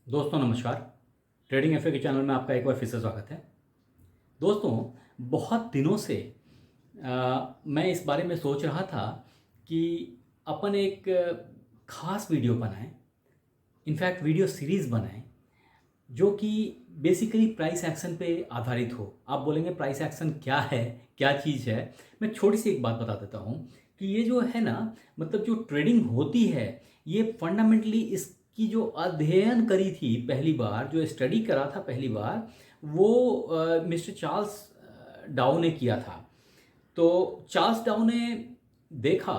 दोस्तों नमस्कार। Trading FA के चैनल में आपका एक बार फिर से स्वागत है। दोस्तों, बहुत दिनों से मैं इस बारे में सोच रहा था कि अपन एक खास वीडियो बनाएं, इनफैक्ट वीडियो सीरीज़ बनाएं जो कि बेसिकली प्राइस एक्शन पे आधारित हो। आप बोलेंगे प्राइस एक्शन क्या है, क्या चीज़ है। मैं छोटी सी एक बात बता देता हूँ कि ये जो है ना, मतलब जो ट्रेडिंग होती है, ये फंडामेंटली इसकी जो अध्ययन करी थी पहली बार, जो स्टडी करा था पहली बार, वो मिस्टर चार्ल्स डाउ ने किया था। तो चार्ल्स डाउ ने देखा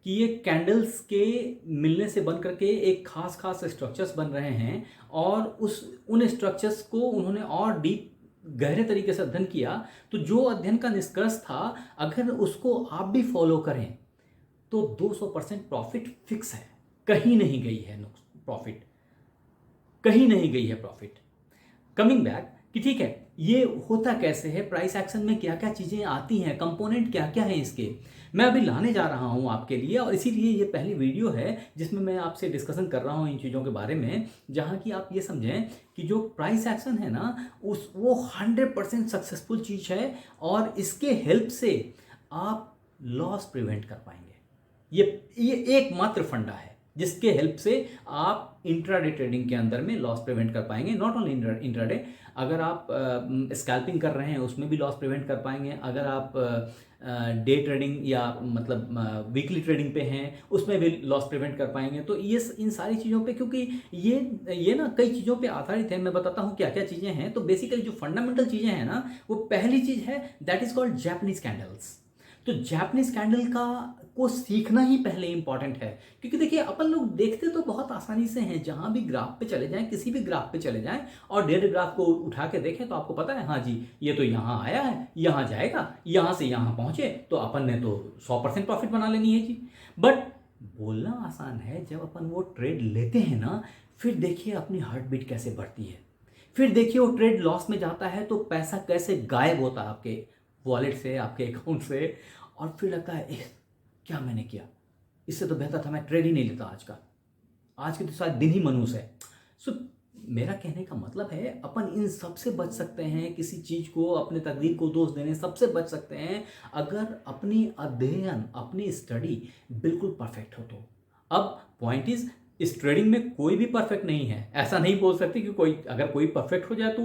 कि ये कैंडल्स के मिलने से बन करके एक खास खास स्ट्रक्चर्स बन रहे हैं, और उन स्ट्रक्चर्स को उन्होंने और डीप गहरे तरीके से अध्ययन किया। तो जो अध्ययन का निष्कर्ष था, अगर उसको आप भी फॉलो करें तो 200% प्रॉफिट फिक्स है, कहीं नहीं गई है प्रॉफिट, कहीं नहीं गई है प्रॉफिट। कमिंग बैक कि ठीक है, ये होता कैसे है, प्राइस एक्शन में क्या क्या चीज़ें आती हैं, कंपोनेंट क्या क्या है इसके, मैं अभी लाने जा रहा हूँ आपके लिए। और इसीलिए ये पहली वीडियो है जिसमें मैं आपसे डिस्कशन कर रहा हूँ इन चीज़ों के बारे में, जहाँ की आप ये समझें कि जो प्राइस एक्शन है ना, वो 100% सक्सेसफुल चीज़ है, और इसके हेल्प से आप लॉस प्रिवेंट कर पाएंगे। ये एकमात्र फंडा है जिसके हेल्प से आप इंट्राडे ट्रेडिंग के अंदर में लॉस प्रिवेंट कर पाएंगे। नॉट ओनली इंट्राडे, अगर आप स्कैल्पिंग कर रहे हैं उसमें भी लॉस प्रिवेंट कर पाएंगे। अगर आप डे ट्रेडिंग या मतलब वीकली ट्रेडिंग पे हैं उसमें भी लॉस प्रिवेंट कर पाएंगे। तो ये इन सारी चीज़ों पे, क्योंकि ये ना कई चीज़ों पे आधारित है। मैं बताता हूँ क्या क्या चीज़ें हैं। तो बेसिकली जो फंडामेंटल चीज़ें हैं ना, वो पहली चीज़ है that is called Japanese candles. तो जैपनीज कैंडल को सीखना ही पहले इंपॉर्टेंट है, क्योंकि देखिए अपन लोग देखते तो बहुत आसानी से हैं। जहां भी ग्राफ पे चले जाएं, किसी भी ग्राफ पे चले जाएं और डेली ग्राफ को उठा के देखें तो आपको पता है, हाँ जी ये तो यहाँ आया है, यहाँ जाएगा, यहाँ से यहाँ पहुंचे तो अपन ने तो 100% प्रॉफिट बना लेनी है जी। बट बोलना आसान है, जब अपन वो ट्रेड लेते हैं ना, फिर देखिए अपनी हार्ट बीट कैसे बढ़ती है। फिर देखिए वो ट्रेड लॉस में जाता है तो पैसा कैसे गायब होता है आपके वॉलेट से, आपके अकाउंट से। और फिर लगता है क्या मैंने किया, इससे तो बेहतर था मैं ट्रेड ही नहीं लेता आज के तो शायद दिन ही मनूस है। सो मेरा कहने का मतलब है, अपन इन सब से बच सकते हैं, किसी चीज़ को, अपने तकदीर को दोष देने सबसे बच सकते हैं, अगर अपनी अध्ययन, अपनी स्टडी बिल्कुल परफेक्ट हो तो। अब पॉइंट इज, इस ट्रेडिंग में कोई भी परफेक्ट नहीं है। ऐसा नहीं बोल सकते कि अगर कोई परफेक्ट हो जाए तो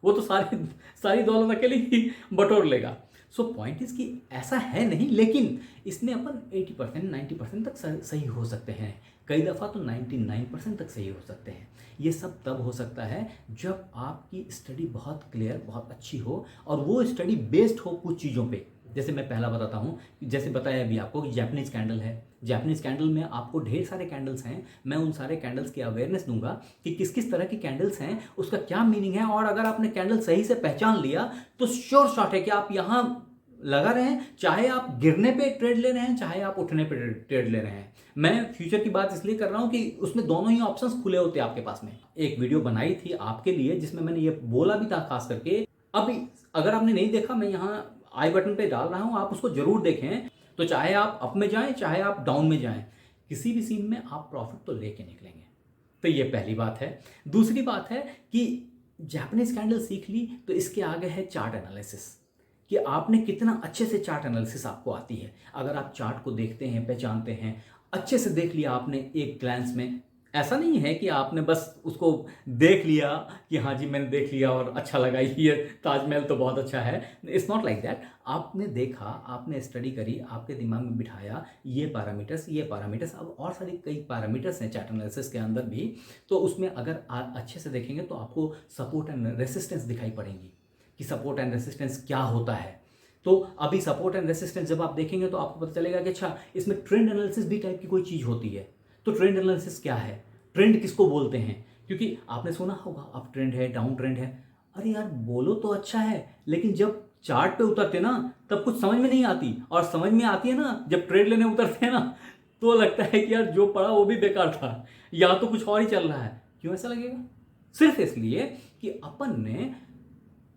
वो तो सारी सारी दौलत अकेले ही बटोर लेगा। सो पॉइंट इज कि ऐसा है नहीं, लेकिन इसमें अपन 80% 90% तक सही हो सकते हैं। कई दफ़ा तो 99% तक सही हो सकते हैं। ये सब तब हो सकता है जब आपकी स्टडी बहुत क्लियर, बहुत अच्छी हो, और वो स्टडी बेस्ड हो कुछ चीज़ों पे। जैसे मैं पहला बताता हूँ, जैसे बताया अभी आपको कि जैपनीज कैंडल है। जैपनीज कैंडल में आपको ढेर सारे कैंडल्स हैं। मैं उन सारे कैंडल्स की अवेयरनेस दूंगा कि किस किस तरह की कैंडल्स हैं, उसका क्या मीनिंग है। और अगर आपने कैंडल सही से पहचान लिया तो श्योर शॉट है कि आप यहाँ लगा रहे हैं, चाहे आप गिरने पे ट्रेड ले रहे हैं, चाहे आप उठने पे ट्रेड ले रहे हैं। मैं फ्यूचर की बात इसलिए कर रहा हूं कि उसमें दोनों ही ऑप्शंस खुले होते हैं आपके पास में। एक वीडियो बनाई थी आपके लिए जिसमें मैंने ये बोला भी था खास करके। अभी अगर आपने नहीं देखा, मैं यहाँ आई बटन पे डाल रहा हूं, आप उसको जरूर देखें। तो चाहे आप अप में जाएं, चाहे आप डाउन में जाएं, किसी भी सीन में आप प्रॉफिट तो लेके निकलेंगे। तो ये पहली बात है। दूसरी बात है कि जापानीज कैंडल सीख ली तो इसके आगे है चार्ट एनालिसिस, कि आपने कितना अच्छे से चार्ट एनालिसिस आपको आती है। अगर आप चार्ट को देखते हैं, पहचानते हैं, अच्छे से देख लिया आपने एक ग्लैंस में। ऐसा नहीं है कि आपने बस उसको देख लिया कि हाँ जी मैंने देख लिया और अच्छा लगा, ये ताजमहल तो बहुत अच्छा है। It's not like that. आपने देखा, आपने स्टडी करी, आपके दिमाग में बिठाया ये पैरामीटर्स, अब और सारी कई पैरामीटर्स हैं चार्ट एनालिसिस के अंदर भी। तो उसमें अगर अच्छे से देखेंगे तो आपको सपोर्ट एंड रेसिस्टेंस दिखाई पड़ेंगी कि सपोर्ट एंड रेसिस्टेंस क्या होता है। तो अभी सपोर्ट एंड रेसिस्टेंस जब आप देखेंगे तो आपको पता चलेगा कि अच्छा, इसमें ट्रेंड एनालिसिस भी टाइप की कोई चीज़ होती है। तो ट्रेंड एनालिसिस क्या है, ट्रेंड किसको बोलते हैं? क्योंकि आपने सुना होगा अप ट्रेंड है, डाउन ट्रेंड है। अरे यार बोलो तो अच्छा है, लेकिन जब चार्ट पे उतरते ना तब कुछ समझ में नहीं आती, और समझ में आती है ना जब ट्रेड लेने उतरते हैं ना, तो लगता है कि यार जो पढ़ा वो भी बेकार था, या तो कुछ और ही चल रहा है। क्यों ऐसा लगेगा? सिर्फ इसलिए कि अपन ने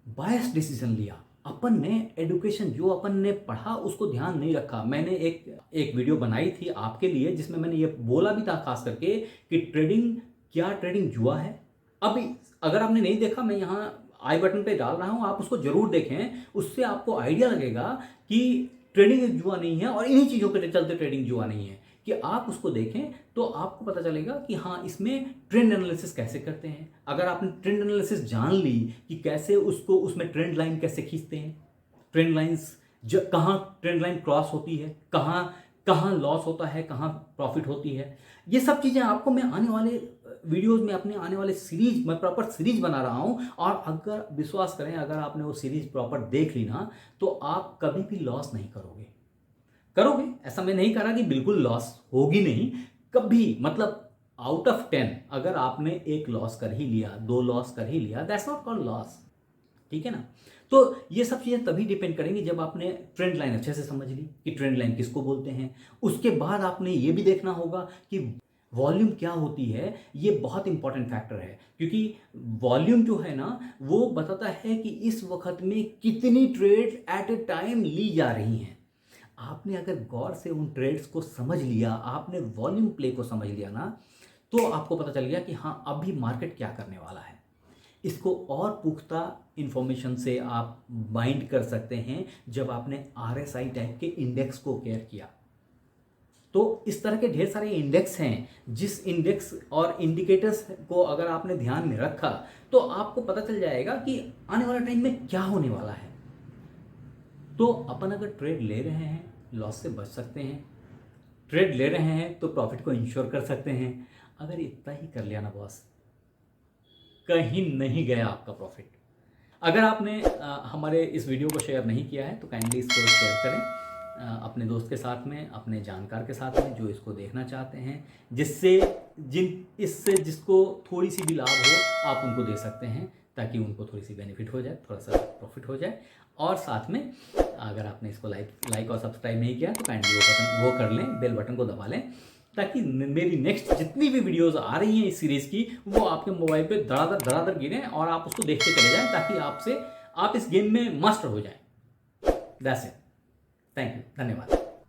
बायस डिसीजन लिया, अपन ने एडुकेशन जो अपन ने पढ़ा उसको ध्यान नहीं रखा। मैंने एक वीडियो बनाई थी आपके लिए जिसमें मैंने ये बोला भी था खास करके कि ट्रेडिंग क्या ट्रेडिंग जुआ है? अभी अगर आपने नहीं देखा, मैं यहाँ आई बटन पे डाल रहा हूँ, आप उसको जरूर देखें। उससे आपको आइडिया लगेगा कि ट्रेडिंग एक जुआ नहीं है और इन्हीं चीज़ों के चलते ट्रेडिंग जुआ नहीं है। कि आप उसको देखें तो आपको पता चलेगा कि हाँ, इसमें ट्रेंड एनालिसिस कैसे करते हैं। अगर आपने ट्रेंड एनालिसिस जान ली कि कैसे उसको उसमें ट्रेंड लाइन कैसे खींचते हैं, ट्रेंड लाइंस कहाँ ट्रेंड लाइन क्रॉस होती है, कहाँ कहाँ लॉस होता है, कहाँ प्रॉफिट होती है, ये सब चीज़ें आपको मैं आने वाले वीडियोस में, अपने आने वाले सीरीज, मैं प्रॉपर सीरीज बना रहा हूँ। और अगर विश्वास करें, अगर आपने वो सीरीज प्रॉपर देख ली ना, तो आप कभी भी लॉस नहीं करोगे। ऐसा मैं नहीं कह रहा कि बिल्कुल लॉस होगी नहीं, कभी, मतलब आउट ऑफ 10 अगर आपने एक लॉस कर ही लिया, 2 लॉस कर ही लिया, दैट्स नॉट कॉल्ड लॉस। ठीक है ना? तो ये सब चीज़ें तभी डिपेंड करेंगी जब आपने ट्रेंड लाइन अच्छे से समझ ली कि ट्रेंड लाइन किसको बोलते हैं। उसके बाद आपने ये भी देखना होगा कि वॉल्यूम क्या होती है। ये बहुत इंपॉर्टेंट फैक्टर है, क्योंकि वॉल्यूम जो है ना, वो बताता है कि इस वक्त में कितनी ट्रेड एट ए टाइम ली जा रही हैं। आपने अगर गौर से उन ट्रेड्स को समझ लिया, आपने वॉल्यूम प्ले को समझ लिया ना, तो आपको पता चल गया कि हाँ, अभी मार्केट क्या करने वाला है। इसको और पुख्ता इंफॉर्मेशन से आप बाइंड कर सकते हैं जब आपने RSI टाइप के इंडेक्स को केयर किया। तो इस तरह के ढेर सारे इंडेक्स हैं, जिस इंडेक्स और इंडिकेटर्स को अगर आपने ध्यान में रखा तो आपको पता चल जाएगा कि आने वाले टाइम में क्या होने वाला है। तो अपन अगर ट्रेड ले रहे हैं, लॉस से बच सकते हैं। ट्रेड ले रहे हैं तो प्रॉफिट को इंश्योर कर सकते हैं। अगर इतना ही कर लिया ना बॉस, कहीं नहीं गया आपका प्रॉफिट। अगर आपने हमारे इस वीडियो को शेयर नहीं किया है तो काइंडली इसको शेयर करें अपने दोस्त के साथ में, अपने जानकार के साथ में, जो इसको देखना चाहते हैं, इससे जिसको थोड़ी सी भी लाभ हो, आप उनको दे सकते हैं, ताकि उनको थोड़ी सी बेनिफिट हो जाए, थोड़ा सा प्रॉफिट हो जाए। और साथ में अगर आपने इसको लाइक और सब्सक्राइब नहीं किया तो काइंडली वो कर लें, बेल बटन को दबा लें, ताकि मेरी नेक्स्ट जितनी भी वीडियोस आ रही हैं इस सीरीज़ की, वो आपके मोबाइल पे धड़ाधड़ गिरें और आप उसको देखते चले जाएं, ताकि आप इस गेम में मास्टर हो जाएं। That's it. थैंक यू, धन्यवाद।